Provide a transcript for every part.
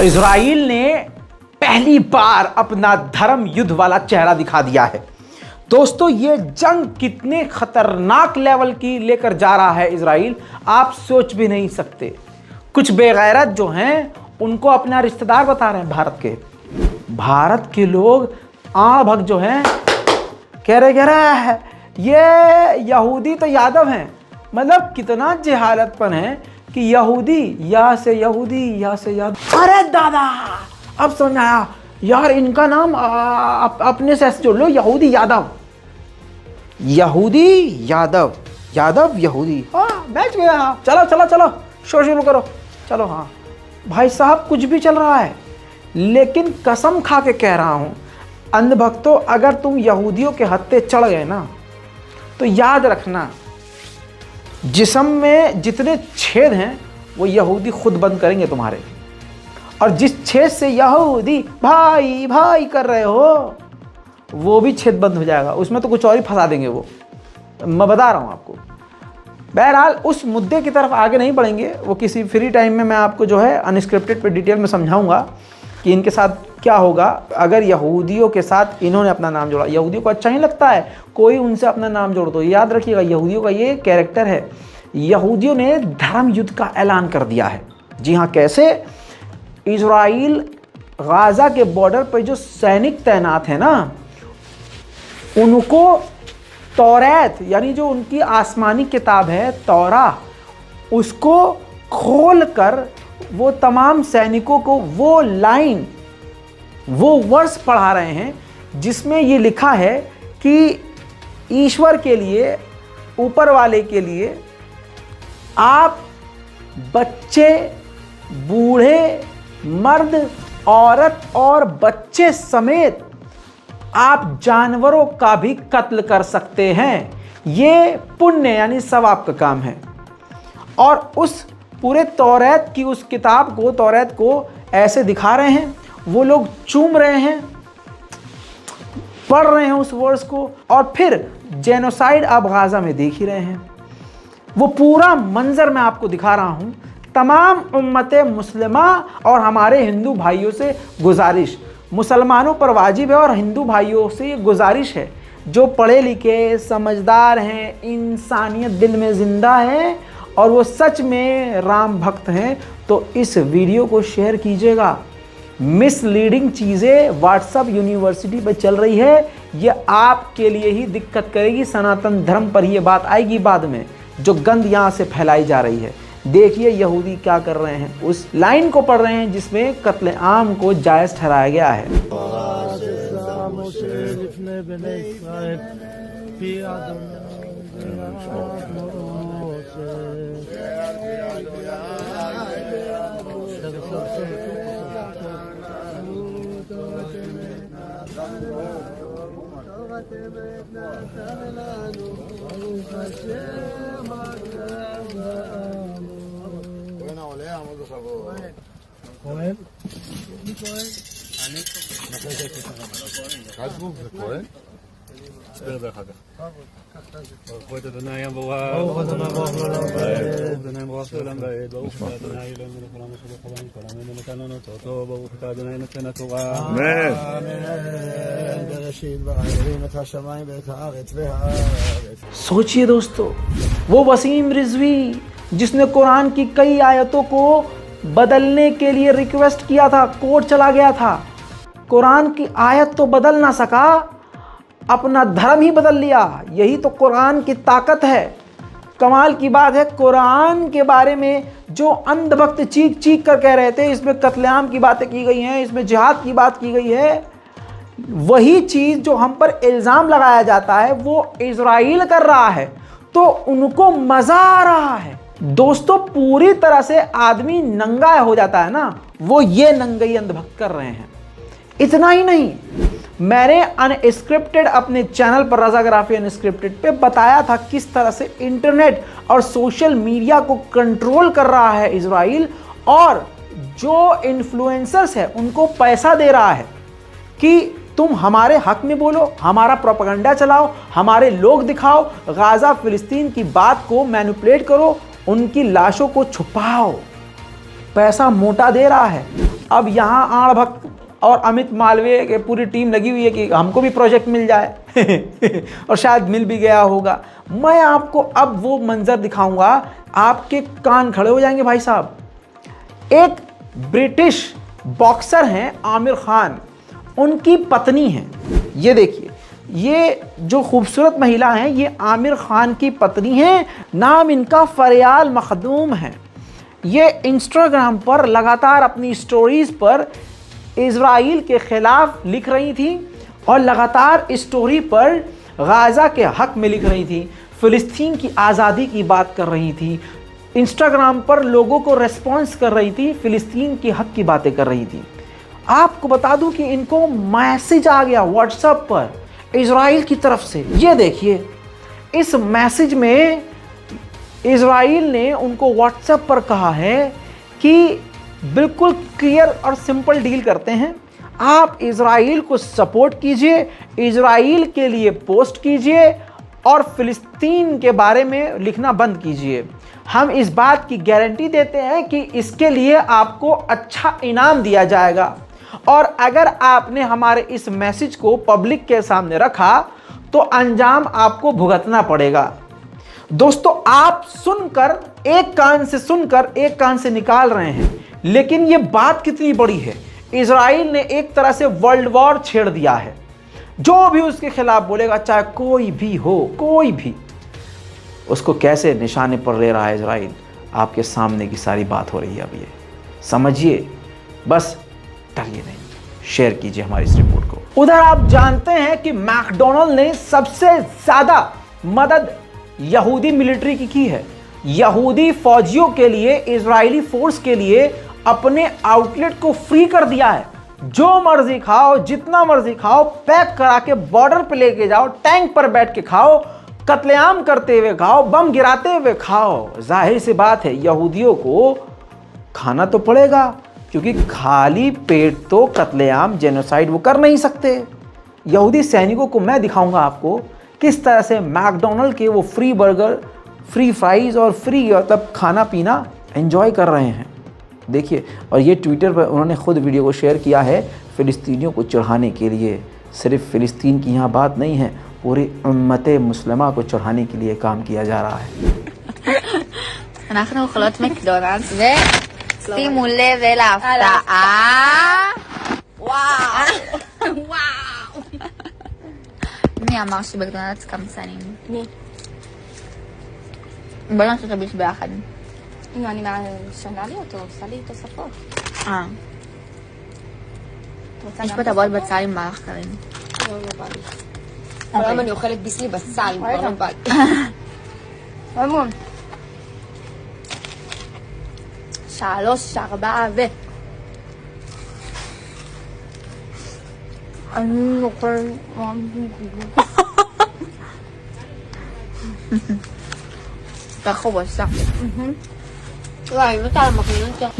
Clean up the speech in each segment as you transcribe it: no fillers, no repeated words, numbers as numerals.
Israel ने पहली बार अपना धर्म युद्ध वाला चेहरा दिखा दिया है। दोस्तों, ये जंग कितने खतरनाक लेवल की लेकर जा रहा है इजराइल, आप सोच भी नहीं सकते। कुछ बेगैरत जो हैं उनको अपना रिश्तेदार बता रहे हैं भारत के लोग आड़ भग जो हैं कह रहे ये यहूदी तो यादव हैं। मतलब कितना जहालतपन है कि यहूदी यहाँ से यादव। अरे दादा, अब समझ आया यार, इनका नाम अपने से जोड़ लो, यहूदी यादव यहूदी। हाँ, मैच गया। चलो शो शुरू करो। चलो हाँ भाई साहब, कुछ भी चल रहा है, लेकिन कसम खा के कह रहा हूं अंधभक्तों, अगर तुम यहूदियों के हत्थे चढ़ गए ना तो याद रखना, जिस्म में जितने छेद हैं वो यहूदी खुद बंद करेंगे तुम्हारे। और जिस छेद से यहूदी भाई भाई कर रहे हो वो भी छेद बंद हो जाएगा, उसमें तो कुछ और ही फंसा देंगे वो, मैं बता रहा हूँ आपको। बहरहाल उस मुद्दे की तरफ आगे नहीं बढ़ेंगे, वो किसी फ्री टाइम में मैं आपको जो है अनस्क्रिप्टेड पे डिटेल में समझाऊंगा कि इनके साथ क्या होगा अगर यहूदियों के साथ इन्होंने अपना नाम जोड़ा। यहूदियों को अच्छा नहीं लगता है कोई उनसे अपना नाम जोड़ दो। याद रखिएगा, यहूदियों का ये कैरेक्टर है। यहूदियों ने धर्म युद्ध का ऐलान कर दिया है। जी हाँ, कैसे? इजराइल गाजा के बॉर्डर पर जो सैनिक तैनात हैं ना, उनको तौरात यानी जो उनकी आसमानी किताब है तौरा, उसको खोलकर वो तमाम सैनिकों को वो लाइन, वो वर्स पढ़ा रहे हैं जिसमें ये लिखा है कि ईश्वर के लिए, ऊपर वाले के लिए आप बच्चे, बूढ़े, मर्द, औरत और बच्चे समेत आप जानवरों का भी कत्ल कर सकते हैं। ये पुण्य यानी सवाब का काम है। और उस पूरे तौरात की उस किताब को, तौरात को ऐसे दिखा रहे हैं, वो लोग चूम रहे हैं, पढ़ रहे हैं उस वर्स को, और फिर जेनोसाइड आप गाजा में देख ही रहे हैं। वो पूरा मंजर मैं आपको दिखा रहा हूं। तमाम उम्मत मुस्लिमा और हमारे हिंदू भाइयों से गुजारिश, मुसलमानों पर वाजिब है और हिंदू भाइयों से ये गुजारिश है, जो पढ़े लिखे समझदार हैं, इंसानियत दिल में ज़िंदा है और वो सच में राम भक्त हैं, तो इस वीडियो को शेयर कीजिएगा। मिसलीडिंग चीज़ें व्हाट्सएप यूनिवर्सिटी पर चल रही है, ये आपके लिए ही दिक्कत करेगी। सनातन धर्म पर ये बात आएगी बाद में, जो गंद यहाँ से फैलाई जा रही है। देखिए यहूदी क्या कर रहे हैं, उस लाइन को पढ़ रहे हैं जिसमें कत्ले आम को जायज़ ठहराया गया है। सोचिए दोस्तों, वो वसीम रिजवी जिसने कुरान की कई आयतों को बदलने के लिए रिक्वेस्ट किया था, कोर्ट चला गया था, कुरान की आयत तो बदल ना सका, अपना धर्म ही बदल लिया। यही तो कुरान की ताकत है। कमाल की बात है, कुरान के बारे में जो अंधभक्त चीख चीख कर कह रहे थे इसमें कत्लेआम की बातें की गई हैं, इसमें जिहाद की बात की गई है, वही चीज़ जो हम पर इल्ज़ाम लगाया जाता है वो इजराइल कर रहा है, तो उनको मज़ा आ रहा है। दोस्तों, पूरी तरह से आदमी नंगा हो जाता है ना, वो ये नंगई अंधभक्त कर रहे हैं। इतना ही नहीं, मैंने अनस्क्रिप्टेड अपने चैनल पर रज़ाग्राफी अनस्क्रिप्टेड पे बताया था किस तरह से इंटरनेट और सोशल मीडिया को कंट्रोल कर रहा है इजराइल, और जो इन्फ्लुएंसर्स है उनको पैसा दे रहा है कि तुम हमारे हक में बोलो, हमारा प्रोपेगेंडा चलाओ, हमारे लोग दिखाओ, गाजा फिलिस्तीन की बात को मैनिपुलेट करो, उनकी लाशों को छुपाओ। पैसा मोटा दे रहा है। अब यहाँ आड़ भक्त और अमित मालवीय के पूरी टीम लगी हुई है कि हमको भी प्रोजेक्ट मिल जाए और शायद मिल भी गया होगा। मैं आपको अब वो मंजर दिखाऊंगा, आपके कान खड़े हो जाएंगे भाई साहब। एक ब्रिटिश बॉक्सर हैं आमिर खान, उनकी पत्नी है। ये देखिए, ये जो खूबसूरत महिला हैं ये आमिर खान की पत्नी हैं। नाम इनका फरियाल मखदूम है। ये इंस्टाग्राम पर लगातार अपनी स्टोरीज पर इजराइल के खिलाफ लिख रही थी और लगातार स्टोरी पर गाज़ा के हक में लिख रही थी, फ़िलिस्तीन की आज़ादी की बात कर रही थी, इंस्टाग्राम पर लोगों को रेस्पॉन्स कर रही थी, फ़िलिस्तीन के हक की बातें कर रही थी। आपको बता दूं कि इनको मैसेज आ गया व्हाट्सएप पर इजराइल की तरफ से। ये देखिए, इस मैसेज में इजराइल ने उनको व्हाट्सएप पर कहा है कि बिल्कुल क्लियर और सिंपल डील करते हैं, आप इजराइल को सपोर्ट कीजिए, इजराइल के लिए पोस्ट कीजिए और फ़िलिस्तीन के बारे में लिखना बंद कीजिए। हम इस बात की गारंटी देते हैं कि इसके लिए आपको अच्छा इनाम दिया जाएगा और अगर आपने हमारे इस मैसेज को पब्लिक के सामने रखा तो अंजाम आपको भुगतना पड़ेगा। दोस्तों, आप सुनकर एक कान से सुनकर एक कान से निकाल रहे हैं, लेकिन ये बात कितनी बड़ी है। इजराइल ने एक तरह से वर्ल्ड वॉर छेड़ दिया है। जो भी उसके खिलाफ बोलेगा, चाहे कोई भी हो, कोई भी, उसको कैसे निशाने पर ले रहा है इजराइल, आपके सामने की सारी बात हो रही है। अब ये समझिए, बस डरिए नहीं, शेयर कीजिए हमारी इस रिपोर्ट को। उधर आप जानते हैं कि मैकडोनल्ड ने सबसे ज्यादा मदद यहूदी मिलिट्री की है। यहूदी फौजियों के लिए, इजरायली फोर्स के लिए अपने आउटलेट को फ्री कर दिया है। जो मर्जी खाओ, जितना मर्जी खाओ, पैक करा के बॉर्डर पे लेके जाओ, टैंक पर बैठ के खाओ, कत्लेआम करते हुए खाओ, बम गिराते हुए खाओ। जाहिर सी बात है, यहूदियों को खाना तो पड़ेगा, क्योंकि खाली पेट तो कत्लेआम, जेनोसाइड वो कर नहीं सकते। यहूदी सैनिकों को मैं दिखाऊंगा आपको किस तरह से मैकडोनल्ड के वो फ्री बर्गर, फ्री फ्राइज और फ्री मतलब खाना पीना एंजॉय कर रहे हैं। देखिए, और ये ट्विटर पर उन्होंने खुद वीडियो को शेयर किया है फ़िलिस्तीनियों को चढ़ाने के लिए। सिर्फ फ़िलिस्तीन की यहाँ बात नहीं है, पूरी उम्मत मुस्लिमा को चढ़ाने के लिए काम किया जा रहा है। אנחנו אוכלות מקדונלדס ושימו לב אל ההפתעה. וואו. מי אמר שבקדונלדס קמצנים? מי? בוא נעשה את הביס ביחד. נו, אני שנה לי אותו, עושה לי תוספות. יש פה טבעות בצל עם מלח קרים. לא בא לי. כל היום אני אוכלת ביסלי בצל, כבר לא בא לי. אמון. 3, 4 ו... אני אוכל... ככה הוא עשה.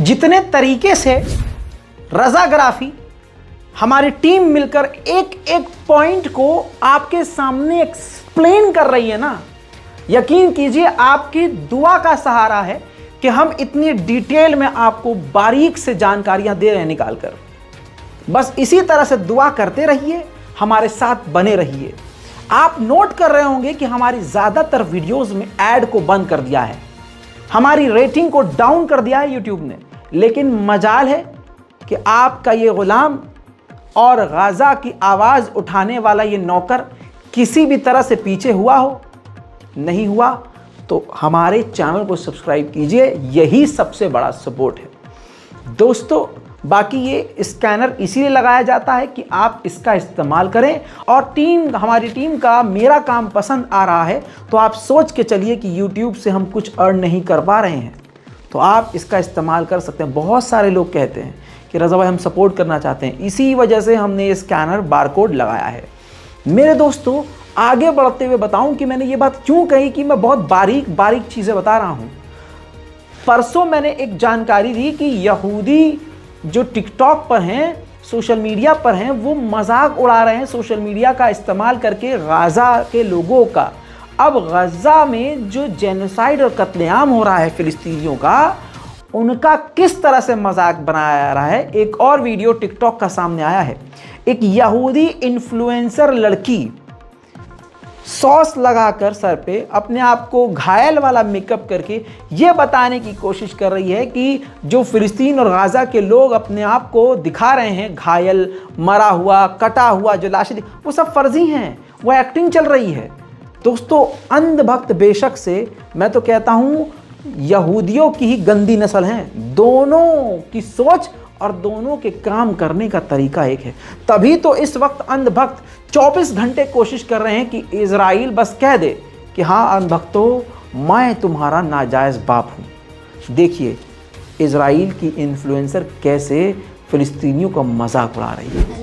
जितने तरीके से रजाग्राफी हमारी टीम मिलकर एक एक पॉइंट को आपके सामने एक्सप्लेन कर रही है ना, यकीन कीजिए आपकी दुआ का सहारा है कि हम इतनी डिटेल में आपको बारीक से जानकारियां दे रहे हैं निकाल कर। बस इसी तरह से दुआ करते रहिए, हमारे साथ बने रहिए। आप नोट कर रहे होंगे कि हमारी ज़्यादातर वीडियोस में ऐड को बंद कर दिया है, हमारी रेटिंग को डाउन कर दिया है यूट्यूब ने, लेकिन मजाल है कि आपका ये गुलाम और गाज़ा की आवाज़ उठाने वाला ये नौकर किसी भी तरह से पीछे हुआ हो, नहीं हुआ तो हमारे चैनल को सब्सक्राइब कीजिए, यही सबसे बड़ा सपोर्ट है। दोस्तों, बाकी ये स्कैनर इसीलिए लगाया जाता है कि आप इसका इस्तेमाल करें, और हमारी टीम का मेरा काम पसंद आ रहा है तो आप सोच के चलिए कि YouTube से हम कुछ अर्न नहीं कर पा रहे हैं तो आप इसका इस्तेमाल कर सकते हैं। बहुत सारे लोग कहते हैं कि रज़ा भाई हम सपोर्ट करना चाहते हैं, इसी वजह से हमने ये स्कैनर बारकोड लगाया है। मेरे दोस्तों, आगे बढ़ते हुए बताऊं कि मैंने ये बात क्यों कही कि मैं बहुत बारीक चीज़ें बता रहा हूँ। परसों मैंने एक जानकारी दी कि यहूदी जो टिकटॉक पर हैं, सोशल मीडिया पर हैं, वो मजाक उड़ा रहे हैं सोशल मीडिया का इस्तेमाल करके गाज़ा के लोगों का। अब गाज़ा में जो जेनोसाइड और कत्लेआम हो रहा है फ़िलिस्तीनियों का, उनका किस तरह से मजाक बनाया जा रहा है। एक और वीडियो टिकटॉक का सामने आया है, एक यहूदी इन्फ्लुएंसर लड़की सॉस लगाकर सर पे अपने आप को घायल वाला मेकअप करके ये बताने की कोशिश कर रही है कि जो फिलिस्तीन और गाज़ा के लोग अपने आप को दिखा रहे हैं घायल, मरा हुआ, कटा हुआ, जो लाशें, वो सब फर्जी हैं, वो एक्टिंग चल रही है। दोस्तों, अंधभक्त बेशक से मैं तो कहता हूँ यहूदियों की ही गंदी नस्ल हैं। दोनों की सोच और दोनों के काम करने का तरीका एक है। तभी तो इस वक्त अंधभक्त 24 घंटे कोशिश कर रहे हैं कि इजराइल बस कह दे कि हाँ अंधभक्तों, मैं तुम्हारा नाजायज़ बाप हूँ। देखिए इजराइल की इन्फ्लुएंसर कैसे फिलिस्तीनियों का मजाक उड़ा रही है।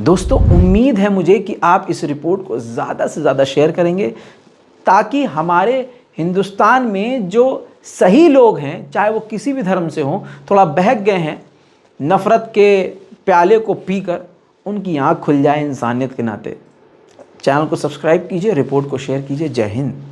दोस्तों, उम्मीद है मुझे कि आप इस रिपोर्ट को ज़्यादा से ज़्यादा शेयर करेंगे ताकि हमारे हिंदुस्तान में जो सही लोग हैं, चाहे वो किसी भी धर्म से हों, थोड़ा बहक गए हैं नफ़रत के प्याले को पीकर, उनकी आँख खुल जाए इंसानियत के नाते। चैनल को सब्सक्राइब कीजिए, रिपोर्ट को शेयर कीजिए। जय हिंद।